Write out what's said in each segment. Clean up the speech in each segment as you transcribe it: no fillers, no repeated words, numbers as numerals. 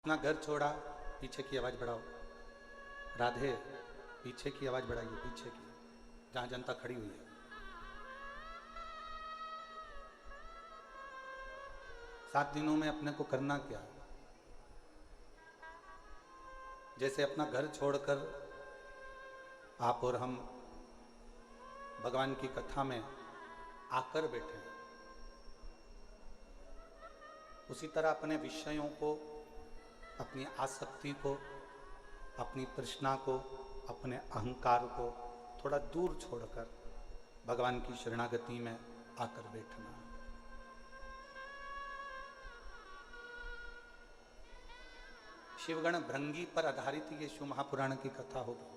अपना घर छोड़ा, पीछे की आवाज बढ़ाओ। राधे, पीछे की आवाज बढ़ाइए, पीछे की, जहां जनता खड़ी हुई है। 7 दिनों में अपने को करना क्या है? जैसे अपना घर छोड़कर आप और हम भगवान की कथा में आकर बैठे हैं, उसी तरह अपने विषयों को, अपनी आसक्ति को, अपनी तृष्णा को, अपने अहंकार को थोड़ा दूर छोड़कर भगवान की शरणागति में आकर बैठना। शिवगण भृंगी पर आधारित ये शिव महापुराण की कथा होगी।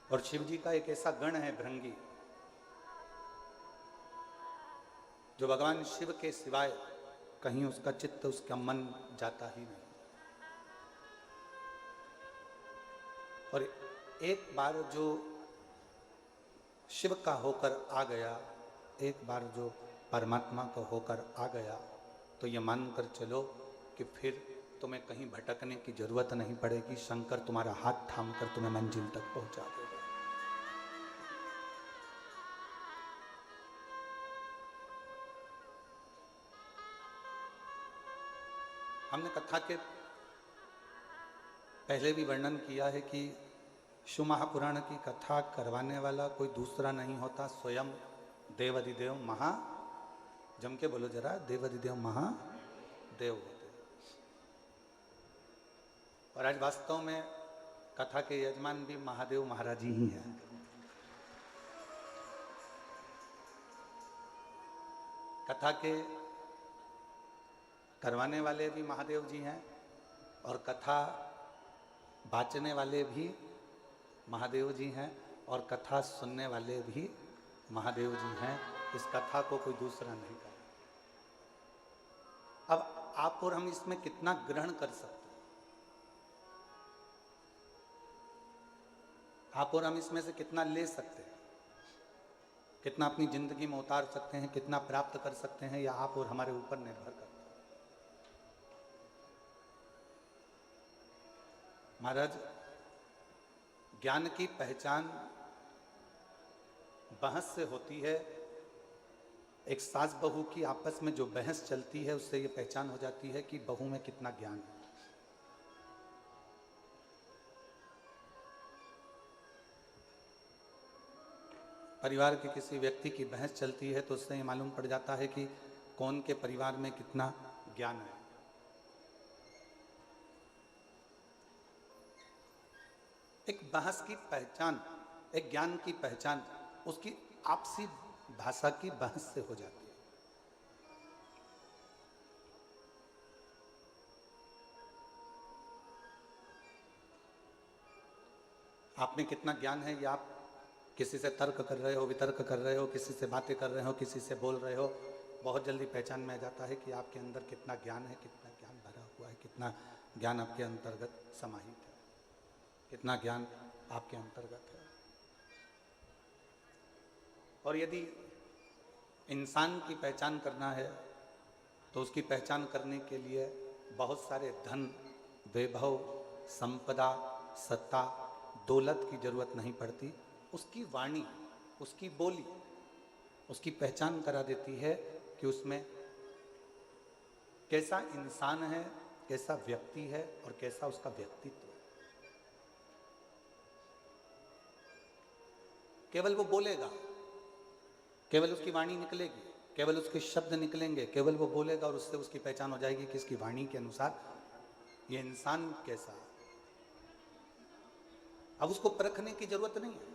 और शिव जी का एक ऐसा गण है भृंगी, जो भगवान शिव के सिवाय कहीं उसका चित्त, उसका मन जाता ही नहीं। और एक बार जो शिव का होकर आ गया, एक बार जो परमात्मा का होकर आ गया, तो ये मानकर चलो कि फिर तुम्हें कहीं भटकने की जरूरत नहीं पड़ेगी। शंकर तुम्हारा हाथ थामकर तुम्हें मंजिल तक पहुंचा देगा। हमने कथा के पहले भी वर्णन किया है कि शिव महापुराण की कथा करवाने वाला कोई दूसरा नहीं होता, स्वयं देवाधिदेव महा, जम के बोलो जरा, देवाधिदेव महादेव होते। और आज वास्तव में कथा के यजमान भी महादेव महाराज ही हैं। कथा के करवाने वाले भी महादेव जी हैं और कथा बाचने वाले भी महादेव जी हैं और कथा सुनने वाले भी महादेव जी हैं। इस कथा को कोई दूसरा नहीं कर। अब आप और हम इसमें कितना ग्रहण कर सकते हैं, आप और हम इसमें से कितना ले सकते हैं, कितना अपनी जिंदगी में उतार सकते हैं, कितना प्राप्त कर सकते हैं, या आप और हमारे ऊपर निर्भर करता है। महाराज, ज्ञान की पहचान बहस से होती है। एक सास बहू की आपस में जो बहस चलती है, उससे यह पहचान हो जाती है कि बहू में कितना ज्ञान है। परिवार के किसी व्यक्ति की बहस चलती है तो उससे ये मालूम पड़ जाता है कि कौन के परिवार में कितना ज्ञान है। एक बहस की पहचान, एक ज्ञान की पहचान उसकी आपसी भाषा की बहस से हो जाती है। आप में कितना ज्ञान है, ये आप किसी से तर्क कर रहे हो, वितर्क कर रहे हो, किसी से बातें कर रहे हो, किसी से बोल रहे हो, बहुत जल्दी पहचान में आ जाता है कि आपके अंदर कितना ज्ञान है, कितना ज्ञान भरा हुआ है, कितना ज्ञान आपके अंतर्गत समाहित है, कितना ज्ञान आपके अंतर्गत है। और यदि इंसान की पहचान करना है तो उसकी पहचान करने के लिए बहुत सारे धन, वैभव, संपदा, सत्ता, दौलत की जरूरत नहीं पड़ती। उसकी वाणी, उसकी बोली उसकी पहचान करा देती है कि उसमें कैसा इंसान है, कैसा व्यक्ति है और कैसा उसका व्यक्तित्व है। केवल वो बोलेगा, केवल उसकी वाणी निकलेगी, केवल उसके शब्द निकलेंगे, केवल वो बोलेगा और उससे उसकी पहचान हो जाएगी कि इसकी वाणी के अनुसार ये इंसान कैसा है। अब उसको परखने की जरूरत नहीं है,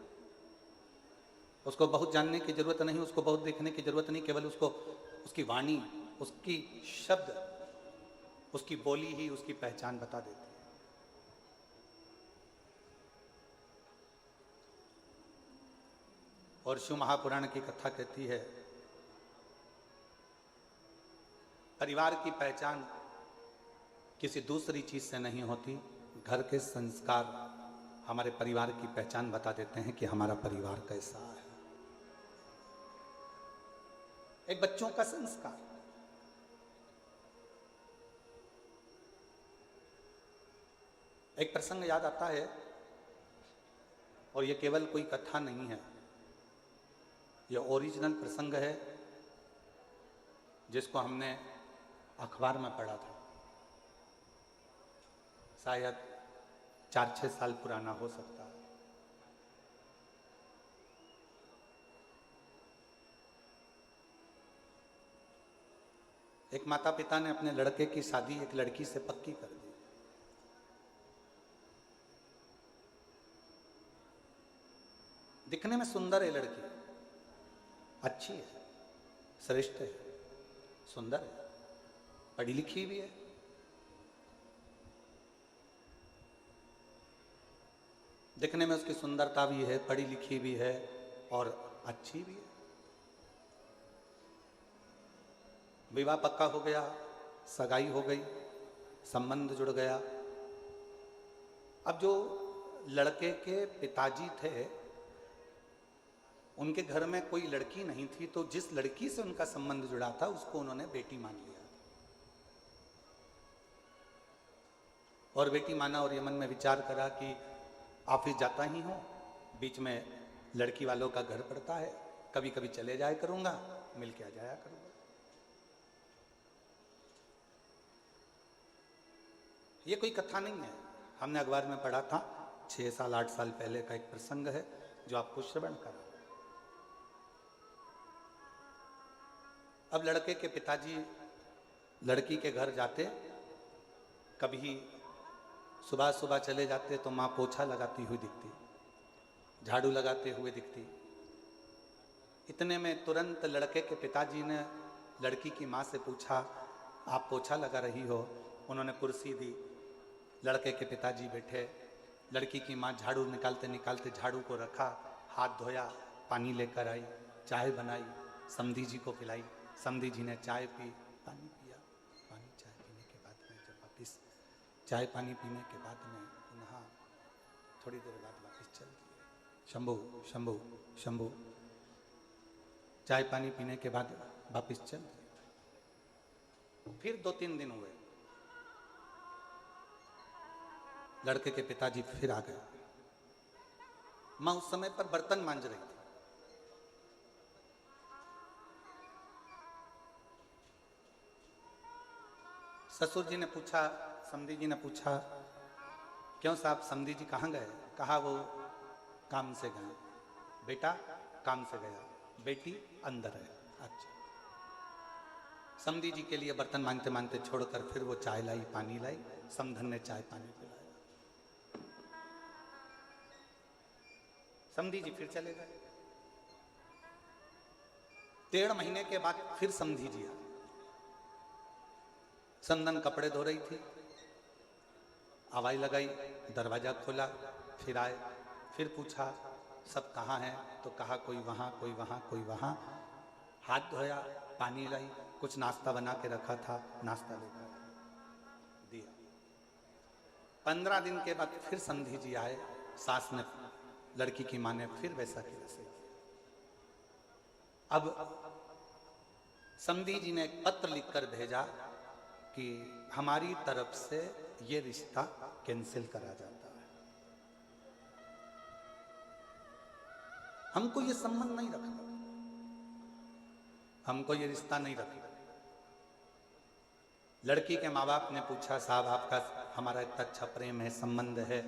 उसको बहुत जानने की जरूरत नहीं, उसको बहुत देखने की जरूरत नहीं, केवल उसको उसकी वाणी, उसकी शब्द, उसकी बोली ही उसकी पहचान बता देती है। और शिव महापुराण की कथा कहती है, परिवार की पहचान किसी दूसरी चीज से नहीं होती। घर के संस्कार हमारे परिवार की पहचान बता देते हैं कि हमारा परिवार कैसा है। एक बच्चों का संस्कार, एक प्रसंग याद आता है, और ये केवल कोई कथा नहीं है, ये ओरिजिनल प्रसंग है जिसको हमने अखबार में पढ़ा था। शायद 4-6 साल पुराना हो सकता है। एक माता पिता ने अपने लड़के की शादी एक लड़की से पक्की कर दी। दिखने में सुंदर है लड़की, अच्छी है, श्रेष्ठ है, सुंदर है, पढ़ी लिखी भी है। दिखने में उसकी सुंदरता भी है, पढ़ी लिखी भी है और अच्छी भी है। विवाह पक्का हो गया, सगाई हो गई, संबंध जुड़ गया। अब जो लड़के के पिताजी थे, उनके घर में कोई लड़की नहीं थी, तो जिस लड़की से उनका संबंध जुड़ा था उसको उन्होंने बेटी मान लिया। और बेटी माना और ये मन में विचार करा कि ऑफिस जाता ही हूं, बीच में लड़की वालों का घर पड़ता है, कभी कभी चले जाया करूंगा, मिल के आ जाया करूंगा। ये कोई कथा नहीं है, हमने अखबार में पढ़ा था। 6 साल 8 साल पहले का एक प्रसंग है जो आपको श्रवण करा। अब लड़के के पिताजी लड़की के घर जाते, कभी सुबह सुबह चले जाते तो माँ पोछा लगाती हुई दिखती, झाड़ू लगाते हुए दिखती। इतने में तुरंत लड़के के पिताजी ने लड़की की माँ से पूछा, आप पोछा लगा रही हो? उन्होंने कुर्सी दी, लड़के के पिताजी बैठे, लड़की की माँ झाड़ू निकालते निकालते झाड़ू को रखा, हाथ धोया, पानी लेकर आई, चाय बनाई, समधी जी को पिलाई। समधी जी ने चाय पी, पानी पिया। पानी चाय पीने के बाद में जब वापिस चाय पानी पीने के बाद में पुनः थोड़ी देर बाद वापिस चल दिए। शंभू शंभू शंभू। चाय पानी पीने के बाद वापिस चल दिए। फिर 2-3 दिन हुए, लड़के के पिताजी फिर आ गए। माँ उस समय पर बर्तन मांज रही थी। ससुर जी ने पूछा, समधी जी ने पूछा, क्यों साहब समधी जी कहाँ गए? कहा वो काम से गए। बेटा काम से गया, बेटी अंदर है। अच्छा। समधी जी के लिए बर्तन मांगते मांगते छोड़कर फिर वो चाय लाई, पानी लाई, समधन ने चाय पानी पिलाया। समधी जी फिर चले गए। 1.5 महीने के बाद फिर समधी जी आए। समधन कपड़े धो रही थी, आवाज लगाई, दरवाजा खोला, फिर आए, फिर पूछा सब कहाँ हैं? तो कहा कोई वहाँ, कोई वहाँ, कोई वहाँ। हाथ धोया, पानी लाई, कुछ नाश्ता बना के रखा था, नाश्ता लेकर दिया। 15 दिन के बाद फिर समधी जी आए। सास ने, लड़की की माँ ने फिर वैसा के वैसे किया। अब समधी जी ने एक पत्र लिखकर भेजा कि हमारी तरफ से ये रिश्ता कैंसिल करा जाता है, हमको ये संबंध नहीं रखना, हमको ये रिश्ता नहीं रखना। लड़की के माँ बाप ने पूछा, साहब आपका हमारा इतना अच्छा प्रेम है, संबंध है,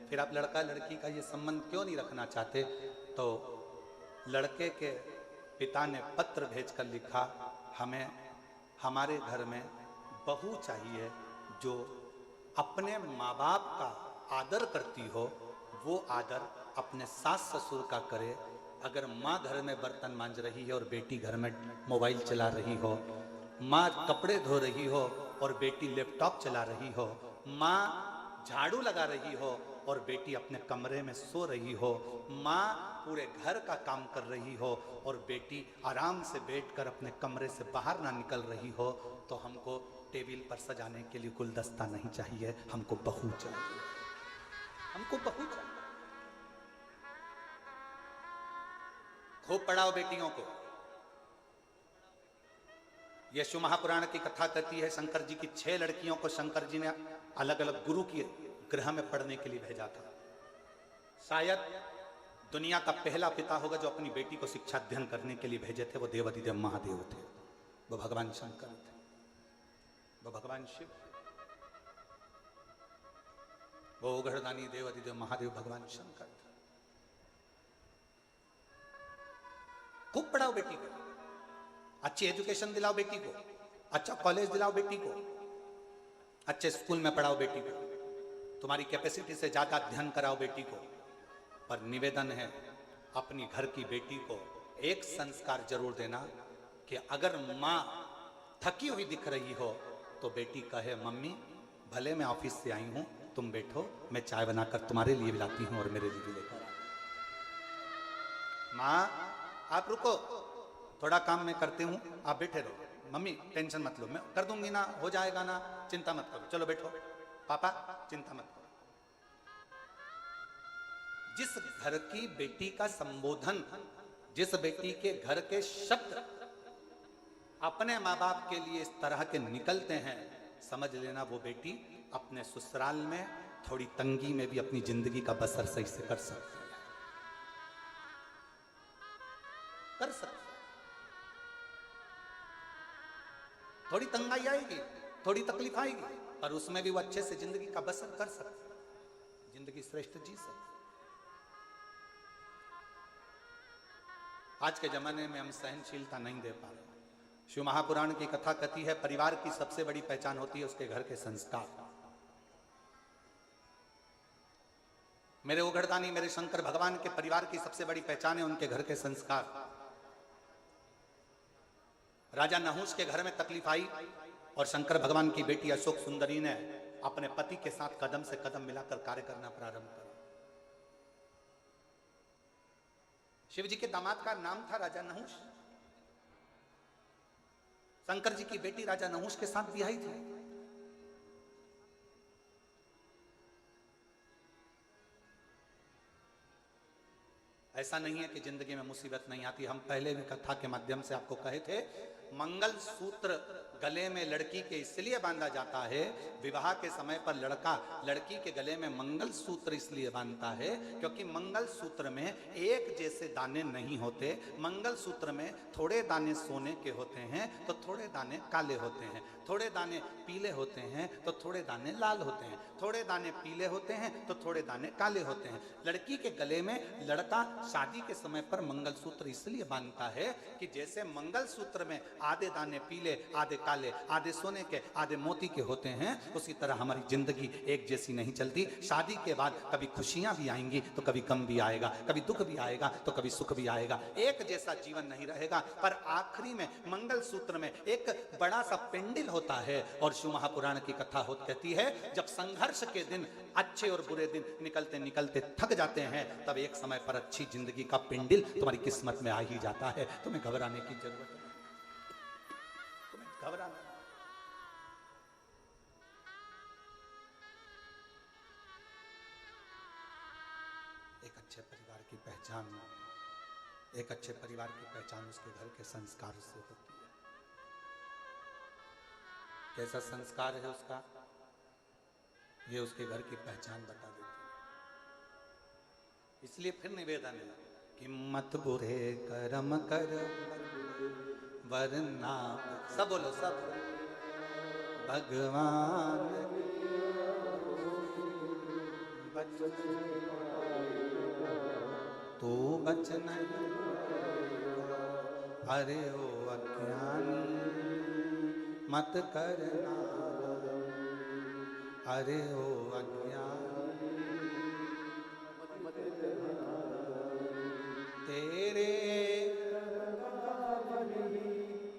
फिर आप लड़का लड़की का ये संबंध क्यों नहीं रखना चाहते? तो लड़के के पिता ने पत्र भेजकर लिखा, हमें हमारे घर में बहू चाहिए जो अपने माँ बाप का आदर करती हो, वो आदर अपने सास ससुर का करे। अगर माँ घर में बर्तन मांज रही है और बेटी घर में मोबाइल चला रही हो, माँ कपड़े धो रही हो और बेटी लैपटॉप चला रही हो, माँ झाड़ू लगा रही हो और बेटी अपने कमरे में सो रही हो, माँ पूरे घर का काम कर रही हो और बेटी आराम से बैठकर अपने कमरे से बाहर ना निकल रही हो, तो हमको टेबल पर सजाने के लिए गुलदस्ता नहीं चाहिए, हमको बहू चाहिए, हमको बहू चाहिए। खूब पढ़ाओ बेटियों को। यशु महापुराण की कथा कहती है, शंकर जी की 6 लड़कियों को शंकर जी ने अलग अलग गुरु की गृह में पढ़ने के लिए भेजा था। शायद दुनिया का पहला पिता होगा जो अपनी बेटी को शिक्षा अध्ययन करने के लिए भेजे थे, वो देवाधिदेव महादेव थे, वो भगवान शंकर थे, वो भगवान शिव, वो उघड़दानी देवाधिदेव महादेव भगवान शंकर थे। खूब पढ़ाओ बेटी को, अच्छी एजुकेशन दिलाओ बेटी को, अच्छा कॉलेज दिलाओ बेटी को, अच्छे स्कूल में पढ़ाओ बेटी को, तुम्हारी कैपेसिटी से ज्यादा अध्ययन कराओ बेटी को। पर निवेदन है अपनी घर की बेटी को एक संस्कार जरूर देना कि अगर माँ थकी हुई दिख रही हो तो बेटी कहे, मम्मी भले मैं ऑफिस से आई हूं, तुम बैठो, मैं चाय बनाकर तुम्हारे लिए भी लाती हूं और मेरे लिए भी लेकर आओ। माँ आप रुको, थोड़ा काम मैं करती हूं, आप बैठे रहो, मम्मी टेंशन मत लो, मैं कर दूंगी ना, हो जाएगा ना, चिंता मत करो, चलो बैठो, पापा चिंता मत करो। जिस घर की बेटी का संबोधन, जिस बेटी के घर के शब्द अपने माँ बाप के लिए इस तरह के निकलते हैं, समझ लेना वो बेटी अपने ससुराल में थोड़ी तंगी में भी अपनी जिंदगी का बसर सही से कर सकती है, कर सकती है। थोड़ी तंगाई आएगी, थोड़ी तकलीफ आएगी, पर उसमें भी वो अच्छे से जिंदगी का बसर कर सकती है, जिंदगी श्रेष्ठ जी सकती। आज के जमाने में हम सहनशीलता नहीं दे पा रहे। शिव महापुराण की कथा कहती है परिवार की सबसे बड़ी पहचान होती है उसके घर के संस्कार। मेरे उघड़दानी मेरे शंकर भगवान के परिवार की सबसे बड़ी पहचान है उनके घर के संस्कार। राजा नहुष के घर में तकलीफ आई और शंकर भगवान की बेटी अशोक सुंदरी ने अपने पति के साथ कदम से कदम मिलाकर कार्य करना प्रारंभ किया। शिव जी के दामाद का नाम था राजा नहुष। शंकर जी की बेटी राजा नहुष के साथ ब्याही थी। ऐसा नहीं है कि जिंदगी में मुसीबत नहीं आती। हम पहले भी कथा के माध्यम से आपको कहे थे, मंगल सूत्र गले में लड़की के इसलिए बांधा जाता है, विवाह के समय पर लड़का लड़की के गले में मंगल सूत्र इसलिए बांधता है क्योंकि मंगल सूत्र में एक जैसे दाने नहीं होते। मंगल सूत्र में थोड़े दाने सोने के होते हैं तो थोड़े दाने काले होते हैं, थोड़े दाने पीले होते हैं तो थोड़े दाने लाल होते हैं, थोड़े दाने पीले होते हैं तो थोड़े दाने काले होते हैं। लड़की के गले में लड़का शादी के समय पर मंगल सूत्र इसलिए बांधता है कि जैसे मंगल सूत्र में आधे दाने पीले, आधे काले, आधे सोने के, आधे मोती के होते हैं, उसी तरह हमारी जिंदगी एक जैसी नहीं चलती। शादी के बाद कभी खुशियां भी आएंगी तो कभी गम भी आएगा, कभी दुख भी आएगा तो कभी सुख भी आएगा। एक जैसा जीवन नहीं रहेगा। पर आखिरी में मंगल सूत्र में एक बड़ा सा पेंडिल होता है और शिव महापुराण की कथा कहती है जब संघर्ष के दिन, अच्छे और बुरे दिन निकलते निकलते थक जाते हैं, तब एक समय पर अच्छी जिंदगी का पेंडिल तुम्हारी किस्मत में आ ही जाता है। तुम्हें घबराने की जरूरत नहीं, तुम्हें घबराना। एक अच्छे परिवार की पहचान, एक अच्छे परिवार की पहचान उसके घर के संस्कार से होती है। कैसा संस्कार है उसका, ये उसके घर की पहचान बता देती है। इसलिए फिर निवेदन है कि मत बुरे कर्म कर वरना, सब बोलो सब, भगवान बच तू बच नहीं, अरे ओ अज्ञानी मत करना, अरे ओ अज्ञानी तेरे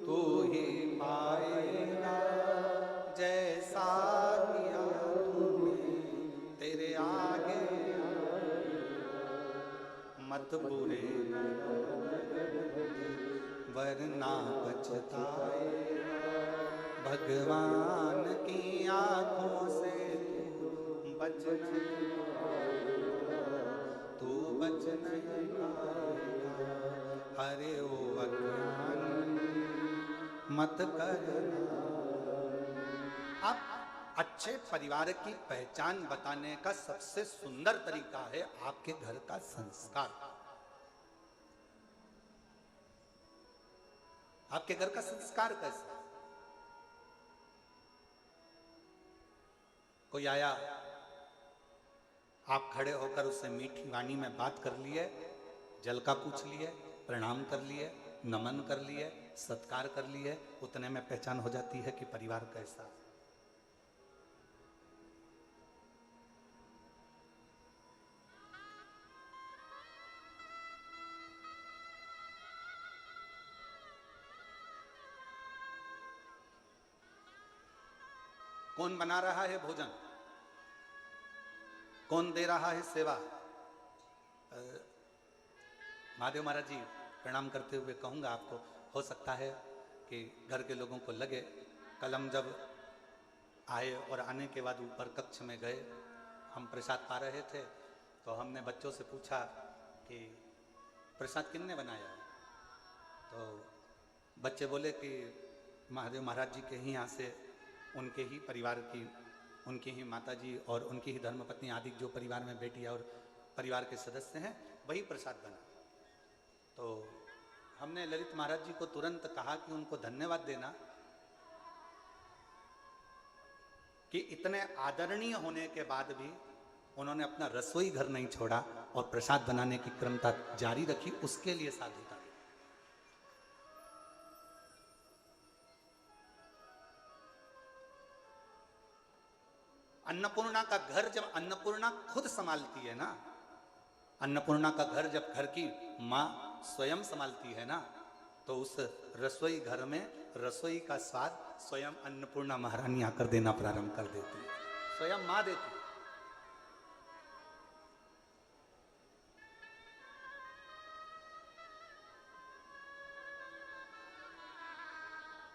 तू ही पाएगा जैसा किया तूने, तेरे आगे मत बुरे वरना पछताए, भगवान की आंखों से बच नहीं, तू बच नहीं पाएगा, अरे ओ अज्ञानी मत करना। अब अच्छे परिवार की पहचान बताने का सबसे सुंदर तरीका है आपके घर का संस्कार। आपके घर का संस्कार कैसा? कोई आया, आप खड़े होकर उससे मीठी वाणी में बात कर लिए, जल का पूछ लिए, प्रणाम कर लिए, नमन कर लिए, सत्कार कर लिए, उतने में पहचान हो जाती है कि परिवार कैसा। कौन बना रहा है भोजन, कौन दे रहा है सेवा। महादेव महाराज जी प्रणाम करते हुए कहूंगा आपको, हो सकता है कि घर के लोगों को लगे, कल हम जब आए और आने के बाद ऊपर कक्ष में गए, हम प्रसाद पा रहे थे, तो हमने बच्चों से पूछा कि प्रसाद किसने बनाया। तो बच्चे बोले कि महादेव महाराज जी के ही यहाँ से, उनके ही परिवार की, उनकी ही माताजी और उनकी ही धर्मपत्नी आदि जो परिवार में बेटी और परिवार के सदस्य हैं, वही प्रसाद बना। तो हमने ललित महाराज जी को तुरंत कहा कि उनको धन्यवाद देना कि इतने आदरणीय होने के बाद भी उन्होंने अपना रसोई घर नहीं छोड़ा और प्रसाद बनाने की क्रमता जारी रखी, उसके लिए साधुता। अन्नपूर्णा का घर जब अन्नपूर्णा खुद संभालती है ना, अन्नपूर्णा का घर जब घर की माँ स्वयं संभालती है ना, तो उस रसोई घर में रसोई का स्वाद स्वयं अन्नपूर्णा महारानी आकर देना प्रारंभ कर देती है, स्वयं माँ देती है।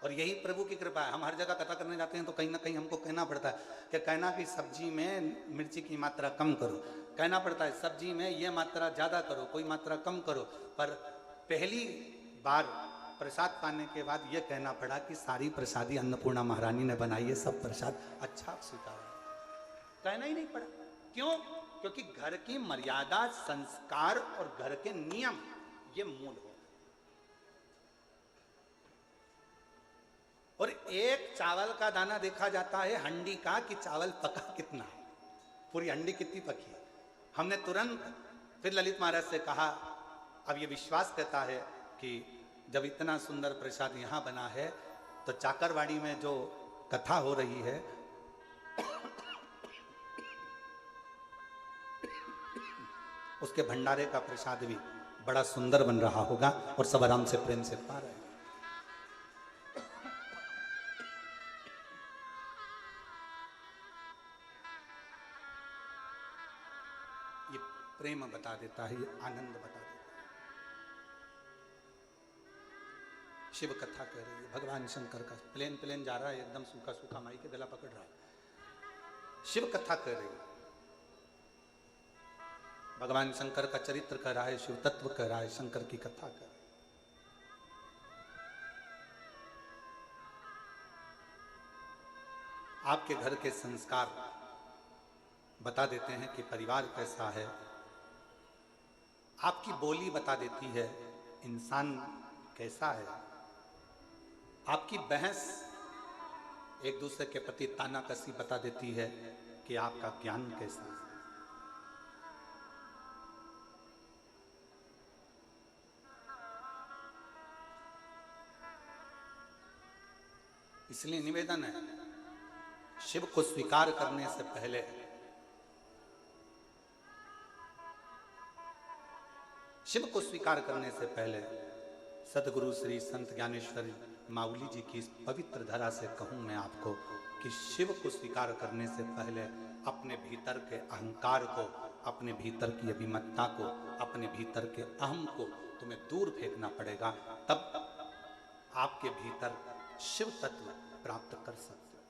और यही प्रभु की कृपा है। हम हर जगह कथा करने जाते हैं तो कहीं ना कहीं हमको कहना पड़ता है कि कहना कि सब्जी में मिर्ची की मात्रा कम करो, कहना पड़ता है सब्जी में ये मात्रा ज़्यादा करो, कोई मात्रा कम करो। पर पहली बार प्रसाद पाने के बाद ये कहना पड़ा कि सारी प्रसादी अन्नपूर्णा महारानी ने बनाई है, सब प्रसाद अच्छा स्वीकार। कहना ही नहीं पड़ा। क्यों? क्योंकि घर की मर्यादा, संस्कार और घर के नियम ये मूल हो। और एक चावल का दाना देखा जाता है हंडी का कि चावल पका कितना है, पूरी हंडी कितनी पकी है। हमने तुरंत फिर ललित महाराज से कहा, अब ये विश्वास कहता है कि जब इतना सुंदर प्रसाद यहाँ बना है तो चाकरवाड़ी में जो कथा हो रही है उसके भंडारे का प्रसाद भी बड़ा सुंदर बन रहा होगा और सब आराम से प्रेम से पा रहे हैं। ये प्रेम बता देता है, ये आनंद बता देता है। शिव कथा कह रही है, भगवान शंकर का प्लेन जा रहा है, एकदम सूखा सूखा माई के गला पकड़ रहा है। शिव कथा कह रही है, भगवान शंकर का चरित्र कह रहा है, शिव तत्व कह रहा है, शंकर की कथा कह रहा है। आपके घर के संस्कार बता देते हैं कि परिवार कैसा है। आपकी बोली बता देती है इंसान कैसा है। आपकी बहस एक दूसरे के प्रति तानाकसी बता देती है कि आपका ज्ञान कैसा है। इसलिए निवेदन है, शिव को स्वीकार करने से पहले शिव को स्वीकार करने से पहले सदगुरु श्री संत ज्ञानेश्वर माउली जी की इस पवित्र धरा से कहूं मैं आपको कि शिव को स्वीकार करने से पहले अपने भीतर के अहंकार को, अपने भीतर की अभिमतता को, अपने भीतर के अहम को तुम्हें दूर फेंकना पड़ेगा। तब आपके भीतर शिव तत्व प्राप्त कर सकते हो,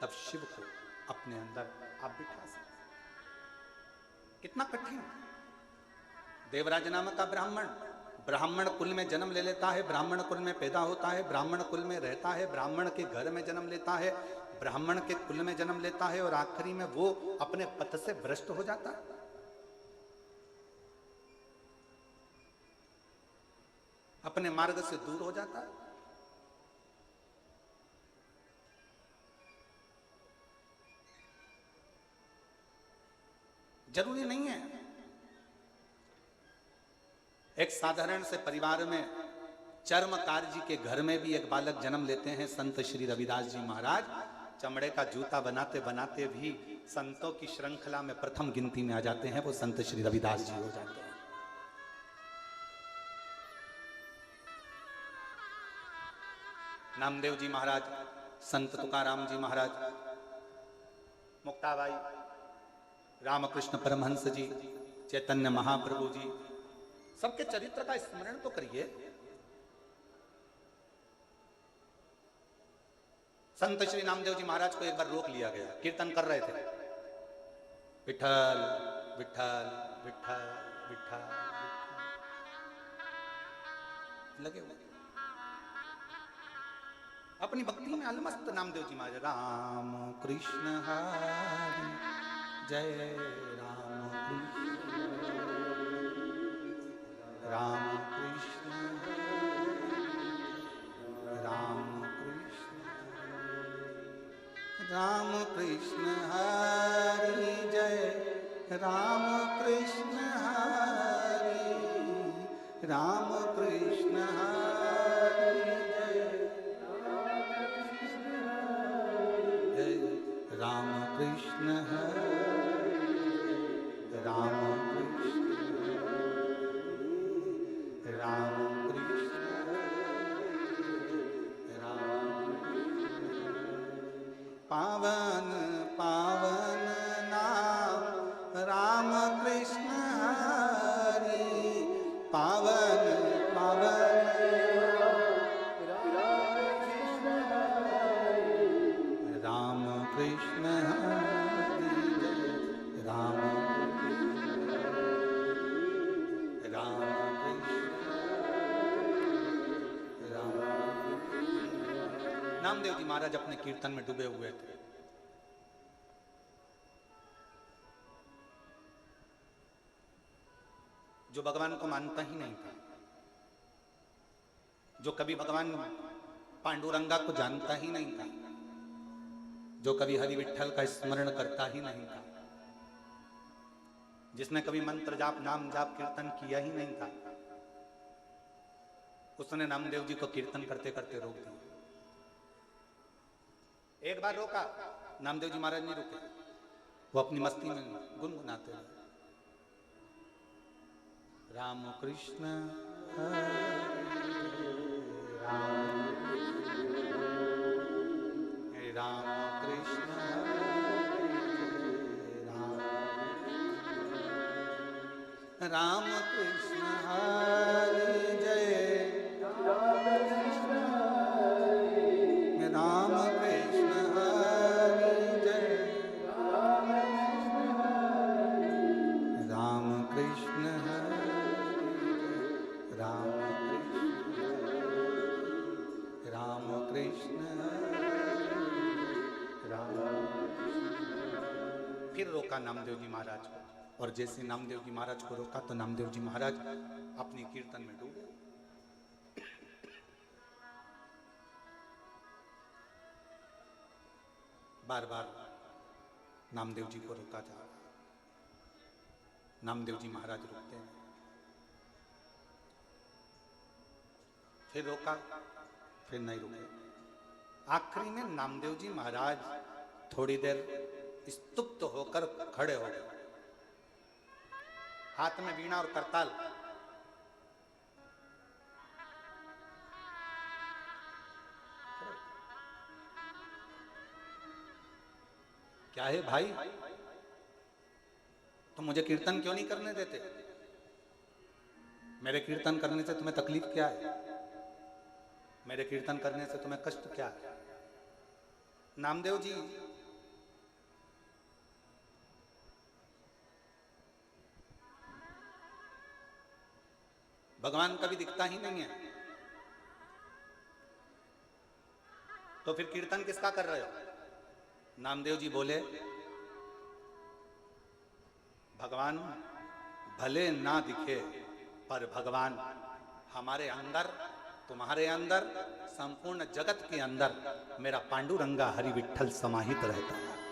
तब शिव को अपने अंदर आप बिठा सकते। कितना कठिन। देवराज नामक का ब्राह्मण ब्राह्मण कुल में जन्म ले लेता है, ब्राह्मण कुल में पैदा होता है, ब्राह्मण कुल में रहता है, ब्राह्मण के घर में जन्म लेता है, ब्राह्मण के कुल में जन्म लेता है और आखिरी में वो अपने पथ से भ्रष्ट हो जाता है। अपने मार्ग से दूर हो जाता है। जरूरी नहीं है। एक साधारण से परिवार में चर्मकार जी के घर में भी एक बालक जन्म लेते हैं, संत श्री रविदास जी महाराज। चमड़े का जूता बनाते बनाते भी संतों की श्रृंखला में प्रथम गिनती में आ जाते हैं, वो संत श्री रविदास जी हो जाते हैं। नामदेव जी महाराज, संत तुकाराम जी महाराज, मुक्ताबाई, रामकृष्ण परमहंस जी, चैतन्य महाप्रभु जी, सबके चरित्र का स्मरण तो करिए। संत श्री नामदेव जी महाराज को एक बार रोक लिया गया, कीर्तन कर रहे थे, विठल विठल विठल विठल लगे हुए अपनी भक्ति में अलमस्त। नामदेव जी महाराज राम कृष्ण हरि जय राम कृष्ण राम कृष्ण राम कृष्ण राम कृष्ण हरि जय राम कृष्ण हरि राम कृष्ण हरि जय राम कृष्ण हरि राम कृष्ण राम कृष्ण राम पावन पावन नाम राम कृष्ण हरि पावन पावन राम कृष्ण हरि राम राम नामदेव जी महाराज अपने कीर्तन में डूबे हुए थे। जो भगवान को मानता ही नहीं था, जो कभी भगवान पांडुरंगा को जानता ही नहीं था, जो कभी हरि विठल का स्मरण करता ही नहीं था, जिसने कभी मंत्र जाप नाम जाप कीर्तन किया ही नहीं था, उसने नामदेव जी को कीर्तन करते करते रोक दिया। एक बार रोका, नामदेव जी महाराज नहीं रुके, वो अपनी मस्ती में गुनगुनाते रहे, राम कृष्ण हरे राम कृष्ण राम कृष्ण हरि जय राम कृष्ण हरि जय राम कृष्ण राम कृष्ण राम। फिर रोका नामदेव जी महाराज को, और जैसे नामदेव जी महाराज को रोका तो नामदेव जी महाराज अपनी कीर्तन में डूबे। बार बार नामदेव जी को रोका जा रहा, नामदेव जी महाराज रुकते हैं, फिर रोका, फिर नहीं रुके। आखिरी में नामदेव जी महाराज थोड़ी देर स्तुप्त होकर खड़े हो गए, हाथ में वीणा और करताल। क्या है भाई, तुम मुझे कीर्तन क्यों नहीं करने देते? मेरे कीर्तन करने से तुम्हें तकलीफ क्या है? मेरे कीर्तन करने से तुम्हें कष्ट क्या है? नामदेव जी भगवान कभी दिखता ही नहीं है। तो फिर कीर्तन किसका कर रहे हो? नामदेव जी बोले भगवान भले ना दिखे पर भगवान हमारे अंदर, तुम्हारे अंदर, संपूर्ण जगत के अंदर मेरा पांडुरंगा हरि विठ्ठल समाहित रहता है।